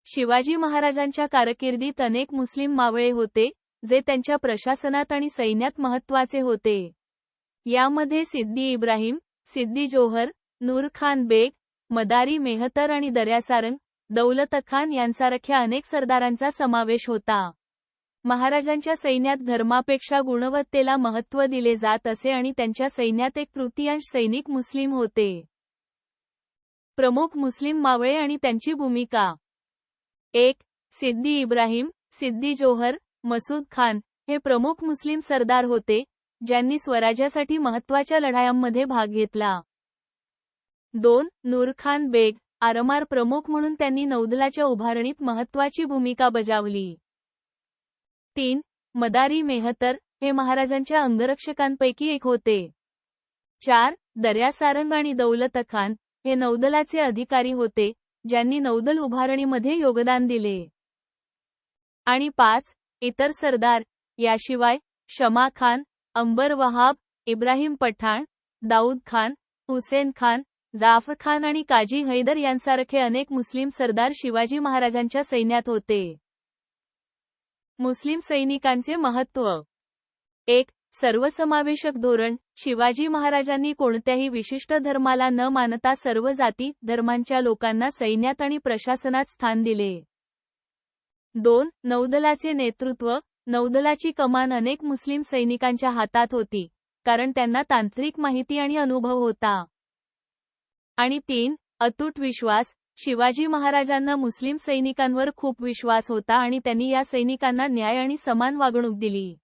शिवाजी महाराजांच्या कारकिर्दीत अनेक मुस्लिम मावळे होते, जे त्यांच्या प्रशासनात आणि सैन्यात महत्त्वाचे होते. यामध्ये सिद्दी इब्राहिम, सिद्दी जोहर, नूर खान बेग, मदारी मेहतर आणि दर्यासारंग, दौलत खान यांसारख्या अनेक सरदारांचा समावेश होता. महाराजांच्या सैन्यात धर्मापेक्षा गुणवत्तेला महत्त्व दिले जात असे आणि त्यांच्या सैन्यात 1/3 सैनिक मुस्लिम होते. प्रमुख मुस्लिम मावळे आणि त्यांची भूमिका. 1. सिद्दी इब्राहिम, सिद्दी जोहर, मसूद खान हे प्रमुख मुस्लिम सरदार होते, ज्यांनी स्वराज्यासाठी महत्त्वाच्या लढायांमध्ये भाग घेतला. 2. नूर खान बेग, आरमार प्रमुख म्हणून त्यांनी नौदलाच्या उभारणीत महत्त्वाची भूमिका बजावली. 3. मदारी मेहतर, हे महाराजांच्या अंगरक्षकांपैकी एक होते. 4. दर्यासारंग आणि दौलत खान, हे नौदलाचे अधिकारी होते, ज्यांनी नौदल उभारणीमध्ये योगदान दिले. आणि 5. इतर सरदार, याशिवाय शमा खान, अंबर वहाब, इब्राहिम पठाण, दाऊद खान, हुसेन खान, जाफर खान आणि काजी हैदर यांसारखे अनेक मुस्लिम सरदार शिवाजी महाराजांच्या सैन्यात होते. मुस्लिम सैनिकांचे महत्त्व. 1. सर्वसमावेशक धोरण. शिवाजी महाराजांनी कोणत्याही विशिष्ट धर्माला न मानता सर्व जाती, धर्मांच्या लोकांना सैन्यात आणि प्रशासनात स्थान दिले. 2. नौदलाचे नेतृत्व. नौदलाची कमान अनेक मुस्लिम सैनिकांच्या हातात होती, कारण त्यांना तांत्रिक माहिती आणि अनुभव होता. आणि 3. अतूट विश्वास. शिवाजी महाराजांना मुस्लिम सैनिकांवर खूप विश्वास होता आणि त्यांनी या सैनिकांना न्याय आणि समान वागणूक दिली.